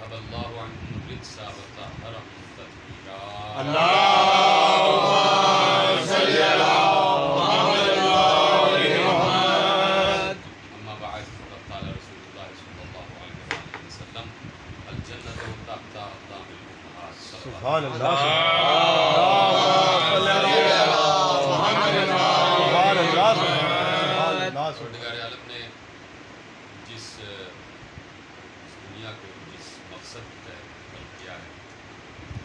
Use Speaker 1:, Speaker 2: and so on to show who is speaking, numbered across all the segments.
Speaker 1: وَأَذْهَبَ اللَّهُ عَنْهُمُ الرِّجْسَ وَطَهَّرَهُمْ تَطْهِيرًا
Speaker 2: اللهم صل على محمد وآل محمد
Speaker 1: أما بعد فقد قال رسول الله صلى الله عليه وسلم الجنة تحت أقدام الأمهات
Speaker 3: سبحان اللہ
Speaker 1: پروردگار عالم نے جس دنیا کو جس مقصد طے کیا ہے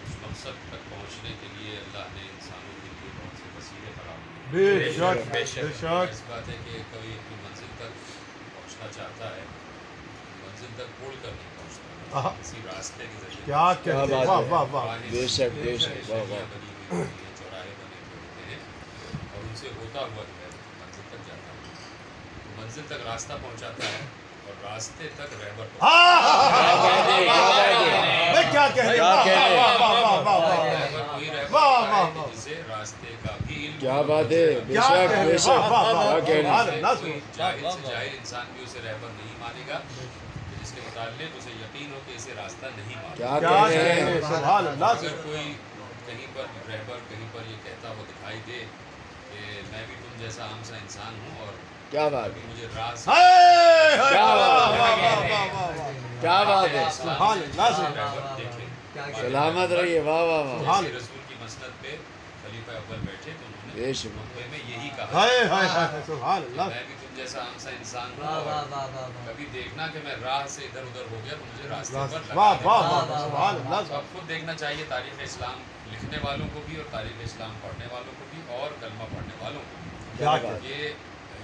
Speaker 1: اس مقصد تک پہنچنے کے لیے اللہ نے انسانوں کے لیے بہت سے وسیلے فراہم کیے۔ اس بات ہے کہ کوئی اپنی منزل تک پہنچنا چاہتا ہے، منزل تک پول کر نہیں پہنچتا، کسی راستے کے ذریعے
Speaker 3: کیا کہتے ہیں، واہ واہ واہ،
Speaker 2: بے شک بے شک، واہ واہ،
Speaker 1: چوراہے بنے ہوتے ہیں اور ان سے ہوتا ہوا جو ہے منزل تک جاتا ہے، منزل تک راستہ پہنچاتا ہے اور راستے تک رہبر
Speaker 3: کیا کہتے ہیں،
Speaker 1: جسے راستے کا بھی علم،
Speaker 2: کیا بات ہے، بے شک بے شک، کیا کہنا ہے،
Speaker 1: کوئی جاہل سے جاہل انسان بھی اسے رہبر نہیں مانے گا جس کے متعلق اسے یقین ہو کہ اسے راستہ نہیں مانے
Speaker 2: کیا
Speaker 3: کیا
Speaker 2: کہتے
Speaker 3: کہتے
Speaker 2: ہیں،
Speaker 3: ہیں، سبحان اللہ۔
Speaker 1: اگر کوئی کہیں پر رہبر کہیں پر یہ کہتا ہوا دکھائی دے کہ میں بھی تم جیسا عام سا انسان ہوں اور
Speaker 2: کیا بات ہے،
Speaker 1: مجھے راز
Speaker 2: کیا بات ہے، کیا بات ہے،
Speaker 3: سبحان اللہ،
Speaker 2: سلامت رہیے، واہ واہ واہ،
Speaker 1: جیسے رسول کی مسند پہ خلیفہ اول بیٹھے تو انہوں نے
Speaker 2: بے شک،
Speaker 1: خطبے میں یہی کہا
Speaker 3: سبحان اللہ،
Speaker 1: میں بھی تم جیسا عام سا انسان ہوں اور کبھی دیکھنا کہ میں راہ سے ادھر ادھر ہو گیا تو مجھے راستے پر
Speaker 3: واہ
Speaker 1: لگا
Speaker 3: واہ
Speaker 1: دینا۔
Speaker 3: واہ، سبحان اللہ،
Speaker 1: تو اب خود دیکھنا چاہیے تاریخ اسلام لکھنے والوں کو بھی اور تاریخ اسلام پڑھنے والوں کو بھی اور کلمہ پڑھنے والوں کو بھی۔
Speaker 3: کیا کہتے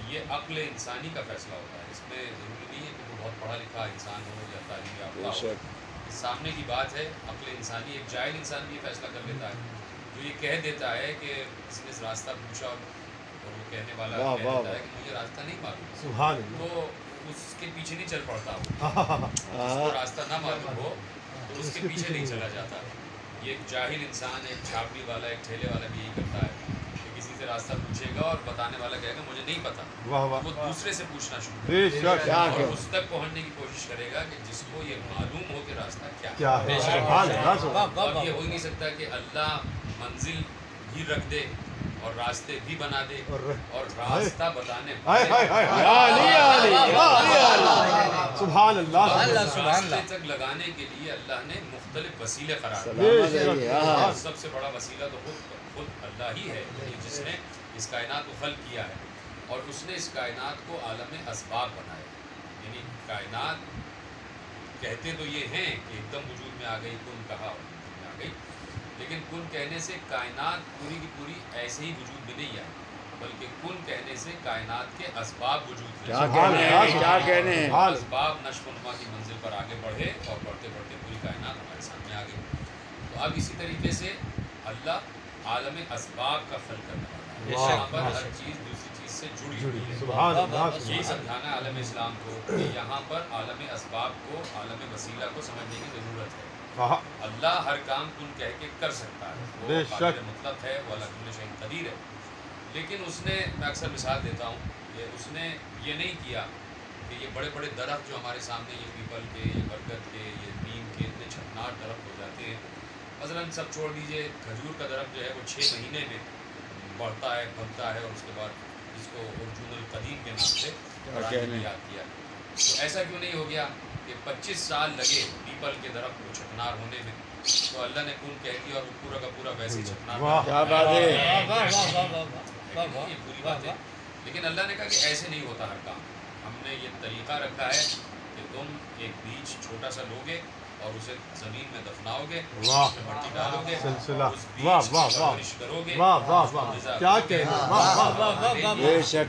Speaker 1: یہ عقل انسانی کا فیصلہ ہوتا ہے، اس میں ضروری نہیں ہے کہ وہ بہت پڑھا لکھا انسان ہو یا تعلیم یافتہ
Speaker 2: بے
Speaker 1: ہو،
Speaker 2: شک،
Speaker 1: سامنے کی بات ہے عقل انسانی۔ ایک جاہل انسان بھی یہ فیصلہ کر لیتا ہے جو یہ کہہ دیتا ہے کہ کسی نے راستہ پوچھا اور وہ کہنے والا
Speaker 2: واہ
Speaker 1: کہہ
Speaker 2: واہ
Speaker 1: دیتا ہے کہ مجھے راستہ نہیں معلوم،
Speaker 3: سبحان اللہ،
Speaker 1: تو اس کے پیچھے نہیں چل پڑتا وہ، اس کو راستہ نہ معلوم ہو تو اس کے پیچھے نہیں چلا جاتا۔ یہ ایک جاہل انسان، ایک جھاپڑی والا، ایک ٹھیلے والا بھی یہی کرتا ہے کہ کسی سے راستہ پوچھے گا اور بتانے والا کہے گا مجھے نہیں پتا،
Speaker 3: واہ واہ،
Speaker 1: وہ دوسرے سے پوچھنا شروع
Speaker 3: بے شک،
Speaker 2: کیا
Speaker 1: اور اس تک پہنچنے کی کوشش کرے گا کہ جس کو یہ معلوم ہو کہ راستہ کیا
Speaker 3: کیا ہے، سبحان اللہ، سبحان
Speaker 1: اب یہ ہو ہی نہیں سکتا کہ اللہ منزل بھی رکھ دے اور راستے بھی بنا دے اور راستہ بتانے
Speaker 3: ہائے ہائے ہائے ہائے، سبحان اللہ،
Speaker 1: راستے تک لگانے کے لیے اللہ نے مختلف وسیلے قرار دیے۔
Speaker 2: سلامت رہیے،
Speaker 1: اور سب سے بڑا وسیلہ تو خود اللہ ہی ہے جس نے اس کائنات کو خلق کیا ہے اور اس نے اس کائنات کو عالم اسباب بنایا۔ یعنی کائنات کہتے تو یہ ہیں کہ ایک دم وجود میں آ گئی، کن کہا اور وجود میں آ گئی، لیکن کن کہنے سے کائنات پوری کی پوری ایسے ہی وجود میں نہیں آئی، بلکہ کن کہنے سے کائنات کے اسباب وجود میں
Speaker 2: کیا کہنے ہیں، کیا کہنے ہیں،
Speaker 1: اسباب نشو و نما کی منزل پر آگے بڑھے اور بڑھتے بڑھتے پوری کائنات ہمارے سامنے آ گئی۔ تو اب اسی طریقے سے اللہ عالم اسباب کا خلق کرنے والا ہے، یہاں پر ہر چیز دوسری چیز سے جڑی ہوئی ہے۔
Speaker 3: سبحان اللہ،
Speaker 1: یہی سمجھانا ہے عالم اسلام کو کہ یہاں پر عالم اسباب کو، عالم وسیلہ کو سمجھنے کی ضرورت ہے۔ اللہ ہر کام کن کہہ کے کر سکتا ہے، وہ
Speaker 3: بے شک،
Speaker 1: قادر مطلق ہے، وہ علی کل شیء قدیر ہے، لیکن اس نے، میں اکثر مثال دیتا ہوں کہ اس نے یہ نہیں کیا کہ یہ بڑے بڑے درخت جو ہمارے سامنے یہ پیپل کے، یہ برگد کے، یہ نیم کے اتنے چھتناک درخت ہو جاتے ہیں، مثلاً سب چھوڑ دیجئے، کھجور کا درخت جو ہے وہ 6 مہینے میں بڑھتا ہے، پھلتا ہے اور اس کے بعد اس کو ارجون القدیم کے نام سے یاد کیا۔ تو ایسا کیوں نہیں ہو گیا کہ 25 سال لگے پیپل کے درخت کو چھتنار ہونے میں، تو اللہ نے کن کہہ دیا اور وہ پورا کا پورا ویسے ہی چھتنار ہو گیا۔
Speaker 2: کیا بات ہے،
Speaker 1: یہ پوری بات ہے، لیکن اللہ نے کہا کہ ایسے نہیں ہوتا ہر کام۔ ہم نے یہ طریقہ رکھا ہے کہ تم ایک بیج چھوٹا سا لوگے اور اسے زمین میں دفناؤ گے، اس میں مٹی ڈالو گے،
Speaker 3: سلسلہ،
Speaker 1: اس بیج
Speaker 3: واہ
Speaker 1: کی
Speaker 3: واہ واہ،
Speaker 1: پرورش کرو گے،
Speaker 3: واہ واہ واہ، کیا کہتے ہیں، واہ واہ واہ،
Speaker 2: بے شک،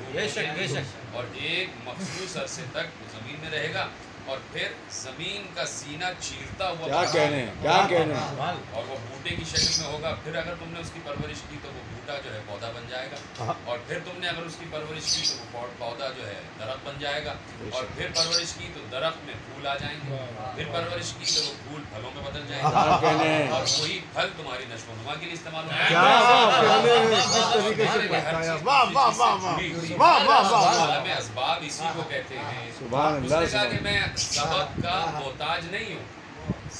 Speaker 1: اور ایک مخصوص عرصے تک زمین میں رہے گا اور پھر زمین کا سینہ چیرتا ہوا
Speaker 2: کیا کہنے ہیں، کیا کہنے ہیں،
Speaker 1: اور وہ بوٹے کی شکل میں ہوگا۔ پھر اگر تم نے اس کی پرورش کی تو وہ بوٹا جو ہے پودا بن جائے گا، اور پھر تم نے اگر اس کی پرورش کی تو وہ پودا جو ہے درخت بن جائے گا، اور پھر پرورش کی تو درخت میں پھول آ جائیں گے، پھر پرورش کی تو وہ پھول پھلوں میں بدل جائیں گے، اور وہی پھل تمہاری نشو و نما کے لیے استعمال ہوگا۔ عالم اسباب اسی کو کہتے ہیں۔
Speaker 2: سبحان
Speaker 1: اس نے
Speaker 2: اللہ،
Speaker 1: کہا کہ میں سبب کا محتاج نہیں ہوں،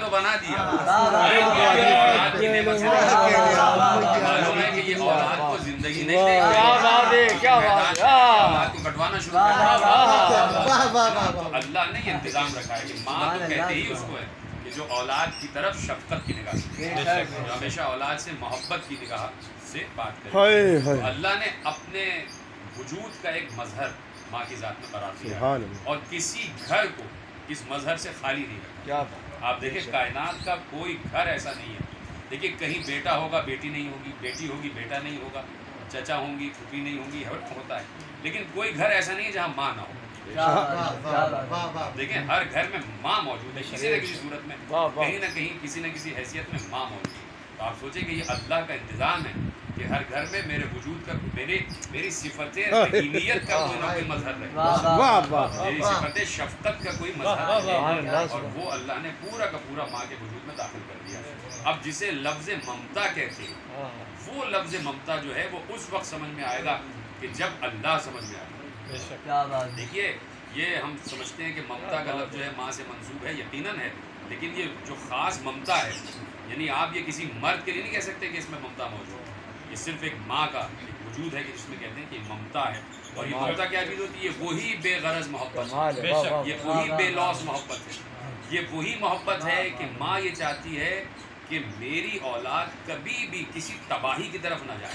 Speaker 1: تو بنا دیا. معلوم ہے کہ یہ اولاد کو زندگی نہیں دے گی, اولاد کو کٹوانا شروع کر. اللہ نے یہ انتظام رکھا ہے کہ ماں تو کہتے ہی اس کو ہے کہ جو اولاد کی طرف شفقت کی نگاہ سے, جو ہمیشہ اولاد سے محبت کی نگاہ سے بات کرے. اللہ نے اپنے وجود کا ایک مظہر ماں کی ذات میں قرار دیا اور کسی گھر کو اس مظہر سے خالی نہیں رکھا. آپ دیکھیں کائنات کا کوئی گھر ایسا نہیں ہے. دیکھیں کہیں بیٹا ہوگا بیٹی نہیں ہوگی, بیٹی ہوگی بیٹا نہیں ہوگا, چچا ہوں گی پھوپھی نہیں ہوں گی, ہوتا ہے. لیکن کوئی گھر ایسا نہیں ہے جہاں ماں نہ ہو. دیکھیں ہر گھر میں ماں موجود ہے کسی نہ کسی صورت میں, کہیں نہ کہیں کسی نہ کسی حیثیت میں ماں موجود ہے. تو آپ سوچیں کہ یہ اللہ کا انتظام ہے کہ ہر گھر میں میرے وجود کا میری صفت رحیمیت کا کوئی نہ کوئی مظہر رہے, میری صفت شفقت کا کوئی مظہر رہے, اور وہ اللہ نے پورا کا پورا ماں کے وجود میں داخل کر دیا. اب جسے لفظ ممتا کہتے ہیں, وہ لفظ ممتا جو ہے وہ اس وقت سمجھ میں آئے گا کہ جب اللہ سمجھ میں آئے گا. دیکھیے یہ ہم سمجھتے ہیں کہ ممتا کا لفظ جو ہے ماں سے منسوب ہے, یقیناً ہے, لیکن یہ جو خاص ممتا ہے یعنی آپ یہ کسی مرد کے لیے نہیں کہہ سکتے کہ اس میں ممتا موجود ہے. یہ صرف ایک ماں کا ایک وجود ہے کہ جس میں کہتے ہیں کہ ممتا ہے. اور یہ ممتا کیا چیز ہوتی ہے؟ یہ وہی بے غرض محبت ہے, یہ وہی بے لوث محبت ہے, یہ وہی محبت ہے کہ ماں یہ چاہتی ہے کہ میری اولاد کبھی بھی کسی تباہی کی طرف نہ جائے,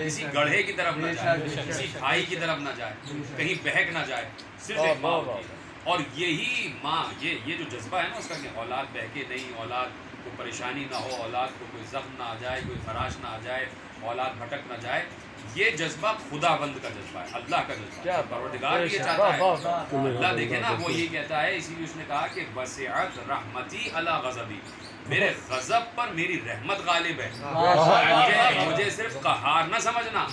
Speaker 1: کسی گڑھے کی طرف نہ جائے, کسی کھائی کی طرف نہ جائے, کہیں بہک نہ جائے. صرف ایک ماں ہوتی ہے. اور یہی ماں یہ جو جذبہ ہے نا اس کا کہ اولاد بہکے نہیں, اولاد کو پریشانی نہ ہو, اولاد کو کوئی زخم نہ آ جائے, کوئی خراش نہ آ جائے, اولاد بھٹک نہ جائے, یہ جذبہ خدا بند کا جذبہ ہے, اللہ کا جذبہ ہے. پروردگار یہ چاہتا ہے. اللہ دیکھیں نا وہ یہ کہتا ہے, اسی لیے اس نے کہا کہ وسعت رحمتی علی غضبی, میرے غضب پر میری رحمت غالب ہے. مجھے صرف قہار نہ سمجھنا,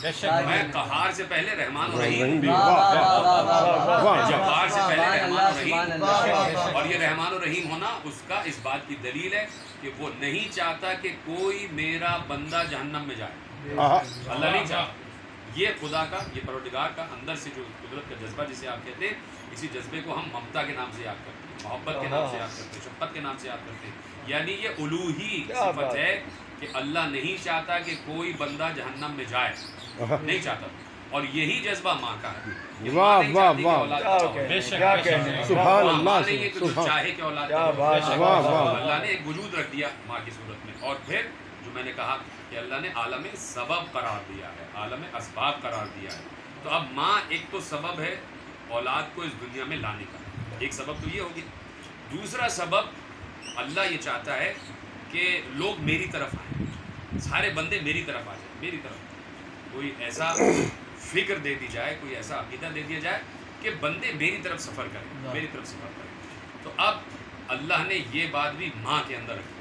Speaker 1: میں قہار سے پہلے رحمان و رحیم, جبار سے پہلے رحمان و رحیم. اور یہ رحمان و رحیم ہونا اس کا اس بات کی دلیل ہے کہ وہ نہیں چاہتا کہ کوئی میرا بندہ جہنم میں جائے. اللہ نہیں چاہتا. یہ خدا کا, یہ پروردگار کا اندر سے جو قدرت کا جذبہ جسے آپ کہتے ہیں, اسی جذبے کو ہم ممتا کے نام سے یاد کرتے ہیں, محبت کے نام سے یاد کرتے ہیں, شفقت کے نام سے یاد کرتے ہیں. یعنی یہ الوہی صفت ہے کہ اللہ نہیں چاہتا کہ کوئی بندہ جہنم میں جائے, نہیں چاہتا. اور یہی جذبہ ماں کا ہے. اللہ نے ایک وجود رکھ دیا ماں کی صورت میں, اور پھر جو میں نے کہا کہ اللہ نے عالم سبب قرار دیا ہے, عالم اسباب قرار دیا ہے. تو اب ماں ایک تو سبب ہے اولاد کو اس دنیا میں لانے کا, ایک سبب تو یہ ہوگی. دوسرا سبب اللہ یہ چاہتا ہے کہ لوگ میری طرف آئیں, سارے بندے میری طرف آ جائیں, میری طرف. کوئی ایسا فکر دے دی جائے, کوئی ایسا عقیدہ دے دیا جائے کہ بندے میری طرف سفر کریں, میری طرف سفر کریں. تو اب اللہ نے یہ بات بھی ماں کے اندر رکھی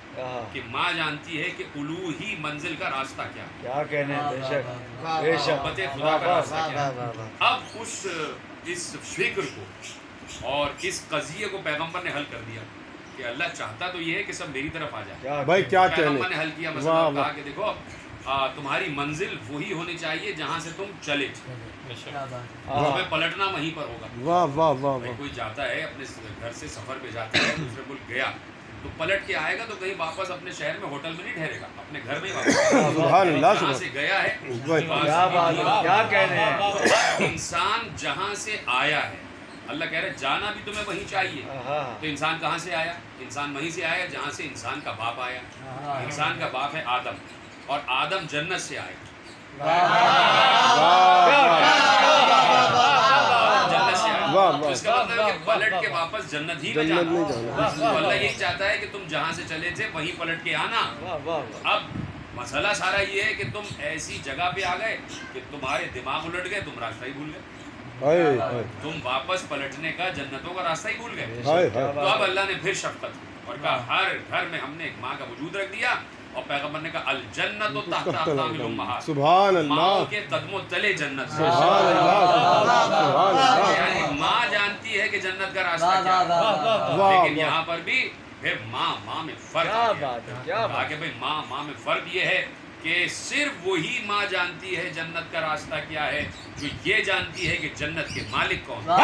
Speaker 1: کہ ماں جانتی ہے کہ الوہی منزل کا راستہ کیا کہنے محبت خدا کا راستہ کیا. اب اس فکر کو اور اس قضیے کو پیغمبر نے حل کر دیا کہ اللہ چاہتا تو یہ ہے کہ سب میری طرف آ جائے.
Speaker 3: بھائی کیا
Speaker 1: پیغمبر نے حل کیا مسئلہ, کہا کہ دیکھو تمہاری منزل وہی ہونی چاہیے جہاں سے تم چلے, تمہیں پلٹنا وہیں پر ہوگا.
Speaker 3: واہ واہ واہ.
Speaker 1: کوئی جاتا ہے اپنے گھر سے سفر پہ جاتا ہے, دوسرے ملک گیا تو پلٹ کے آئے گا تو کہیں واپس اپنے شہر میں ہوٹل میں نہیں ٹھہرے گا, اپنے گھر میں ہی واپس. جہاں سے گیا ہے
Speaker 2: کیا کہہ رہے ہیں,
Speaker 1: انسان جہاں سے آیا ہے, اللہ کہہ رہے ہیں جانا بھی تمہیں وہیں چاہیے. تو انسان کہاں سے آیا؟ انسان وہیں سے آیا جہاں سے انسان کا باپ آیا. انسان کا باپ ہے آدم, اور آدم جنت سے آئے, جنت سے آئے. تو اس کا مطلب ہے کہ پلٹ کے واپس جنت ہی میں جانا. تو اللہ یہی چاہتا ہے کہ تم جہاں سے چلے تھے وہیں پلٹ کے آنا. اب مسئلہ سارا یہ ہے کہ تم ایسی جگہ پہ آ گئے کہ تمہارے دماغ الٹ گئے, تم راستہ ہی بھول گئے, تم واپس پلٹنے کا جنتوں کا راستہ ہی بھول گئے. تو اب اللہ نے پھر شفقت کی اور کہا ہر گھر میں ہم نے ایک ماں کا وجود رکھ دیا اور پیغمبر نے کہا الجنت تحت اقدام الامہات،
Speaker 3: سبحان اللہ،
Speaker 1: ماں کے قدموں تلے جنت ہے۔
Speaker 3: سبحان اللہ، سبحان اللہ،
Speaker 1: یعنی ماں جانتی ہے کہ جنت کا راستہ کیا ہے،
Speaker 3: واہ
Speaker 1: لیکن
Speaker 3: واہ،
Speaker 1: یہاں پر بھی پھر ماں میں فرق ہے۔ کہا کہ بھئی ماں میں فرق یہ ہے کہ صرف وہی ماں جانتی ہے جنت کا راستہ کیا ہے جو یہ جانتی ہے کہ جنت کے مالک کون ہے۔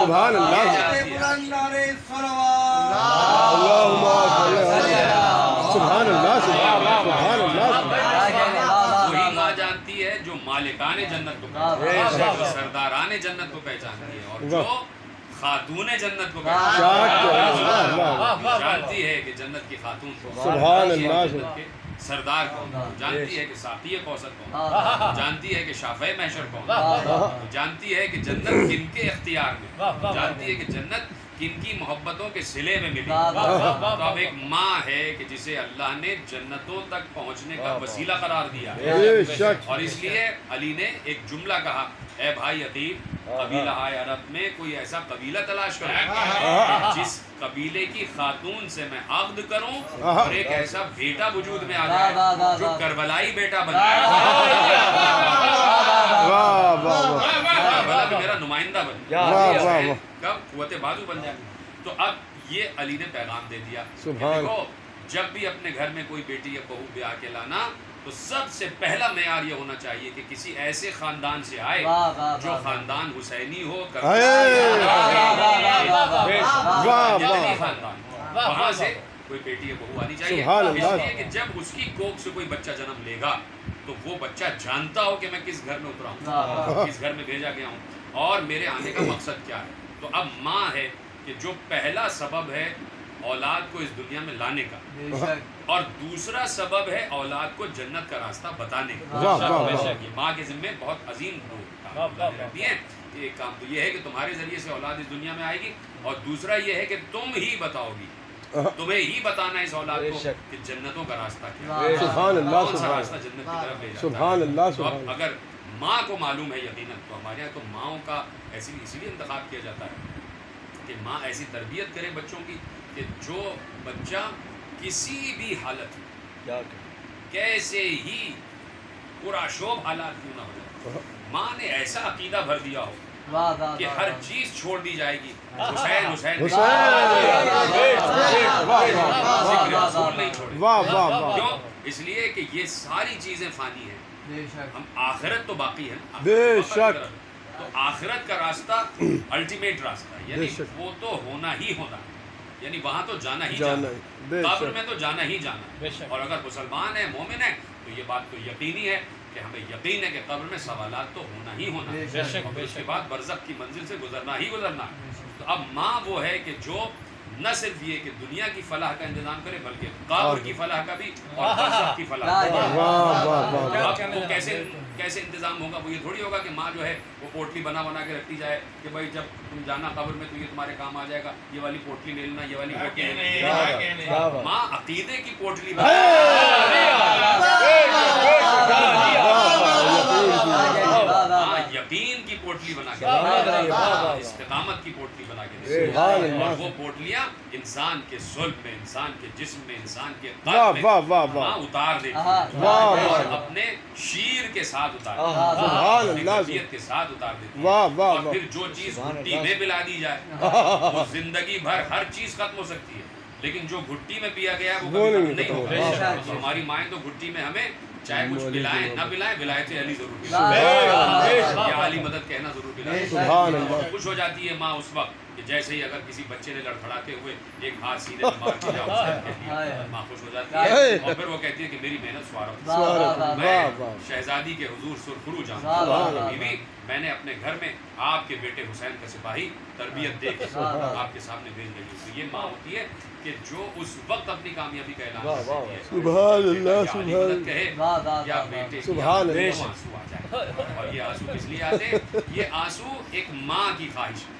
Speaker 3: سبحان اللہ، اللہم صلی علی، سبحان اللہ، سبحان اللہ،
Speaker 1: وہی ماں جانتی ہے جو مالکان جنت کو پہچانتی ہے، جو سرداران جنت کو پہچانتی ہے، اور جو خاتون جنت کو جانتی ہے کہ جنت کی خاتون کو،
Speaker 3: سبحان اللہ،
Speaker 1: جنت کے سردار کون، جانتی ہے کہ ساقی کوثر کون، جانتی ہے کہ شافع محشر کون، جانتی ہے کہ جنت کن کے اختیار میں، جانتی ہے کہ جنت کن کی محبتوں کے صلے میں ملی۔ تو اب ایک ماں ہے کہ جسے اللہ نے جنتوں تک پہنچنے کا وسیلہ قرار دیا،
Speaker 3: بے شک،
Speaker 1: اور اس لیے علی نے ایک جملہ کہا، اے بھائی عقیل، قبیلہ عرب میں کوئی ایسا قبیلہ تلاش کرو جس قبیلے کی خاتون سے میں عقد کروں اور ایک ایسا بیٹا وجود میں آ جائے جو کربلائی بیٹا بن جائے،
Speaker 3: واہ واہ
Speaker 1: کربلا بھی میرا نمائندہ بن جائے، کب قوت بازو بن جائے۔ تو اب یہ علی نے پیغام دے دیا کہ دیکھو جب بھی اپنے گھر میں کوئی بیٹی یا بہو بیاہ کے لانا تو سب سے پہلا معیار یہ ہونا چاہیے کہ کسی ایسے خاندان سے آئے جو خاندان حسینی ہو، خاندان وہاں سے کوئی بیٹی یا بہو آنی چاہیے، اس لیے کہ جب اس کی کوکھ سے کوئی بچہ جنم لے گا تو وہ بچہ جانتا ہو کہ میں کس گھر میں اترا ہوں، کس گھر میں بھیجا گیا ہوں اور میرے آنے کا مقصد کیا ہے۔ تو اب ماں ہے کہ جو پہلا سبب ہے اولاد کو اس دنیا میں لانے کا، اور دوسرا سبب ہے اولاد کو جنت کا راستہ بتانے کا۔ یہ ماں کے ذمہ بہت عظیم کام رکھتی ہے۔ ایک کام تو یہ ہے کہ تمہارے ذریعے سے اولاد اس دنیا میں آئے گی، اور دوسرا یہ ہے کہ تم ہی بتاؤ گی، تمہیں ہی بتانا ہے اس اولاد کو کہ جنتوں کا راستہ کیا ہے،
Speaker 3: سبحان اللہ،
Speaker 1: کون سا راستہ جنت کی طرف لے جاتا ہے۔
Speaker 3: سبحان اللہ،
Speaker 1: تو اب اگر ماں کو معلوم ہے یقیناً، تو ہمارے یہاں تو ماؤں کا اسی لیے انتخاب کیا جاتا ہے کہ ماں ایسی تربیت کرے بچوں کی کہ جو بچہ کسی بھی حالت میں کیسے ہی پورا شوب حالات کیوں نہ ہو جائے، ماں نے ایسا عقیدہ بھر دیا ہو کہ ہر چیز چھوڑ دی جائے گی، حسین حسین نہیں چھوڑے، کیوں؟ اس لیے کہ یہ ساری چیزیں فانی ہیں، ہم آخرت تو باقی ہے،
Speaker 3: بے شک،
Speaker 1: تو آخرت کا راستہ الٹیمیٹ راستہ ہے، یعنی وہ تو ہونا ہی ہونا، یعنی وہاں تو جانا ہی جانا، قبر میں تو جانا ہی جانا، اور اگر مسلمان ہے مومن ہے تو یہ بات تو یقینی ہے کہ ہمیں یقین ہے کہ قبر میں سوالات تو ہونا ہی ہونا، اور اس کے بعد برزخ کی منزل سے گزرنا ہی گزرنا۔ تو اب ماں وہ ہے کہ جو نہ صرف یہ کہ دنیا کی فلاح کا انتظام کرے بلکہ قبر کی فلاح کا بھی اور برزخ کی فلاح کا بھی۔ اب وہ کیسے انتظام ہوگا؟ وہ یہ تھوڑی ہوگا کہ ماں جو ہے وہ پوٹلی بنا کے رکھتی جائے کہ بھائی جب تم جانا قبر میں تو یہ تمہارے کام آ جائے گا، یہ والی پوٹلی لے لینا، یہ والی پوٹلی لے لینا۔ ماں عقیدے کی پوٹلی یقین کی پوٹلی بنا کے، استقامت کی پوٹلی بنا کے، اور وہ پوٹلیاں انسان کے ظلم میں، انسان کے جسم میں، انسان کے قلب میں ماں اتار دیتی ہے، اور اپنے شیر کے ساتھ اتار دیتی ہے، اپنی طبیعت کے ساتھ اتار دیتی ہے، اور پھر جو چیز گھٹی میں پلا دی جائے وہ زندگی بھر ہر چیز ختم ہو سکتی ہے، لیکن جو گھٹی میں پیا گیا ہے وہ کبھی ختم نہیں ہوگا۔ تو ہماری مائیں تو گھٹی میں ہمیں چاہے کچھ پلائیں نہ پلائیں، ولایت علی ضرور پلائیں، یا علی مدد کہنا ضرور پلائیں۔ خوش ہو جاتی ہے ماں اس وقت کہ جیسے ہی اگر کسی بچے نے لڑکھڑاتے ہوئے ایک ہاتھ سینے میں مار کے جاؤ کہتی ہے، ماں خوش ہو جاتی ہے، اور پھر وہ کہتی ہے کہ میری محنت سوارا، میں شہزادی کے حضور سرخرو جاؤں، بیوی میں نے اپنے گھر میں آپ کے بیٹے حسین کا سپاہی تربیت دے کے آپ کے سامنے بھیج رہی ہوں۔ تو یہ ماں ہوتی ہے کہ جو اس وقت اپنی کامیابی کا اعلان کرتی ہے،
Speaker 3: سبحان اللہ،
Speaker 1: علی مدد کہے یا بیٹے کی آنسو آ جائے، اور یہ آنسو کس لیے آتے ہیں؟ یہ آنسو ایک ماں کی خواہش ہے